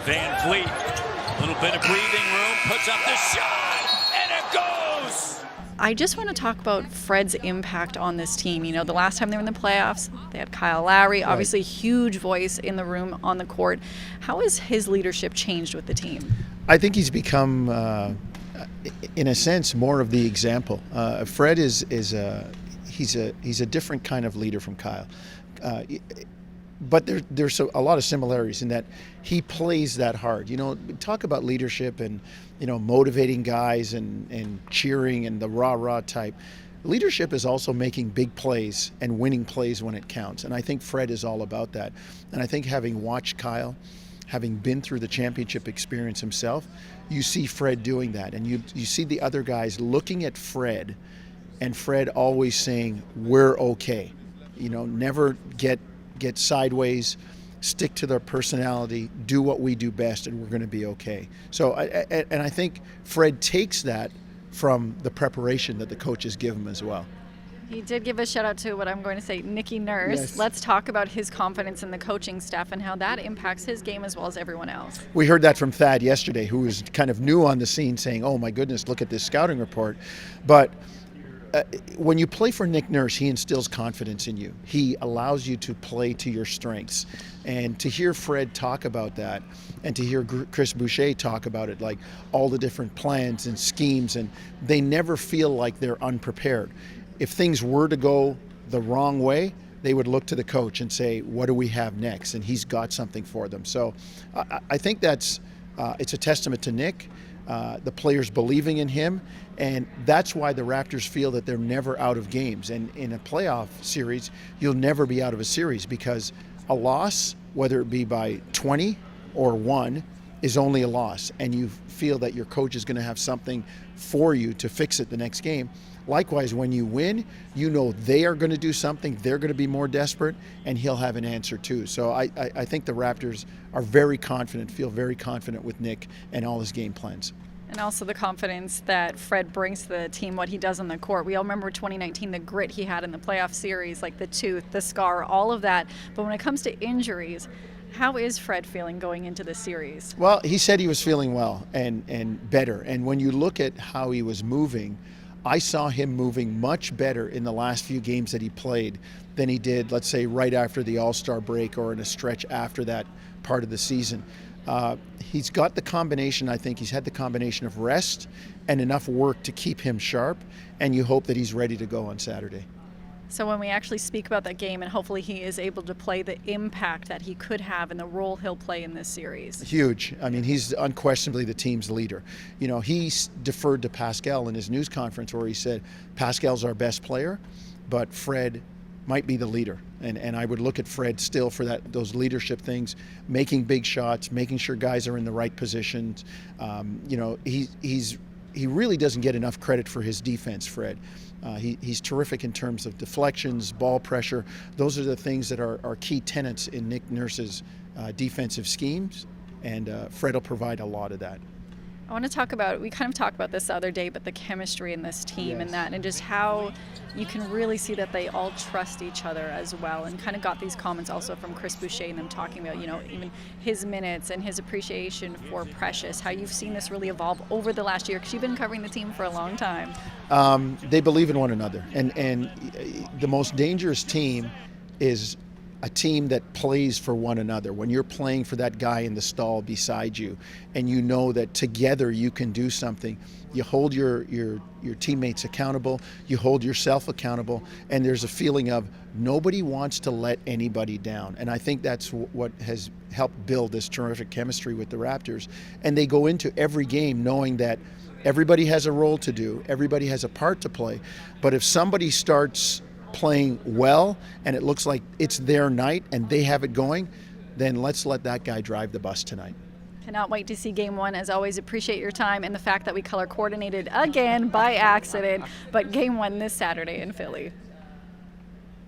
VanVleet, little bit of breathing room, puts up the shot, and it goes! I just want to talk about Fred's impact on this team. You know, the last time they were in the playoffs, they had Kyle Lowry, obviously huge voice in the room, on the court. How has his leadership changed with the team? I think he's become, in a sense, more of the example. Fred he's a different kind of leader from Kyle. But there's a lot of similarities in that he plays that hard. You know, talk about leadership and, you know, motivating guys and cheering and the rah-rah type. Leadership is also making big plays and winning plays when it counts. And I think Fred is all about that. And I think having watched Kyle, having been through the championship experience himself, you see Fred doing that. And you see the other guys looking at Fred, and Fred always saying, we're okay. You know, never get sideways, stick to their personality, do what we do best, and we're going to be okay. So, I think Fred takes that from the preparation that the coaches give him as well. He did give a shout out to what I'm going to say, Nicky Nurse. Yes. Let's talk about his confidence in the coaching staff and how that impacts his game as well as everyone else. We heard that from Thad yesterday, who was kind of new on the scene, saying, oh my goodness, look at this scouting report. But when you play for Nick Nurse, he instills confidence in you. He allows you to play to your strengths. And to hear Fred talk about that, and to hear Chris Boucher talk about it, like all the different plans and schemes, and they never feel like they're unprepared. If things were to go the wrong way, they would look to the coach and say, what do we have next? And he's got something for them. So I think it's a testament to Nick, the players believing in him, and that's why the Raptors feel that they're never out of games. And in a playoff series, you'll never be out of a series, because a loss, whether it be by 20 or 1, is only a loss, and you feel that your coach is going to have something for you to fix it the next game. Likewise, when you win, you know they are going to do something, they're going to be more desperate, and he'll have an answer too. So I think the Raptors are very confident, feel very confident with Nick and all his game plans. And also the confidence that Fred brings to the team, what he does on the court. We all remember 2019, the grit he had in the playoff series, like the tooth, the scar, all of that. But when it comes to injuries, how is Fred feeling going into this series? Well, he said he was feeling well and better. And when you look at how he was moving, I saw him moving much better in the last few games that he played than he did, let's say, right after the All-Star break or in a stretch after that part of the season. He's got the combination, I think he's had the combination of rest and enough work to keep him sharp, and you hope that he's ready to go on Saturday. So when we actually speak about that game, and hopefully he is able to play, the impact that he could have and the role he'll play in this series. Huge. I mean, he's unquestionably the team's leader. You know, he deferred to Pascal in his news conference where he said, Pascal's our best player, but Fred might be the leader. And I would look at Fred still for those leadership things, making big shots, making sure guys are in the right positions. You know, he really doesn't get enough credit for his defense, Fred. He's terrific in terms of deflections, ball pressure. Those are the things that are key tenets in Nick Nurse's defensive schemes, and Fred will provide a lot of that. I want to talk about, we kind of talked about this the other day, but the chemistry in this team. Yes. And that, and just how you can really see that they all trust each other as well, and kind of got these comments also from Chris Boucher and them talking about, you know, even his minutes and his appreciation for Precious, how you've seen this really evolve over the last year, because you've been covering the team for a long time. They believe in one another, and the most dangerous team is a team that plays for one another. When you're playing for that guy in the stall beside you, and you know that together you can do something, you hold your teammates accountable, you hold yourself accountable, and there's a feeling of nobody wants to let anybody down. And I think that's what has helped build this terrific chemistry with the Raptors. And they go into every game knowing that everybody has a role to do, everybody has a part to play, but if somebody starts playing well and it looks like it's their night and they have it going, then let's let that guy drive the bus tonight. Cannot wait to see game one. As always, appreciate your time and the fact that we color coordinated again by accident, but game one this Saturday in Philly.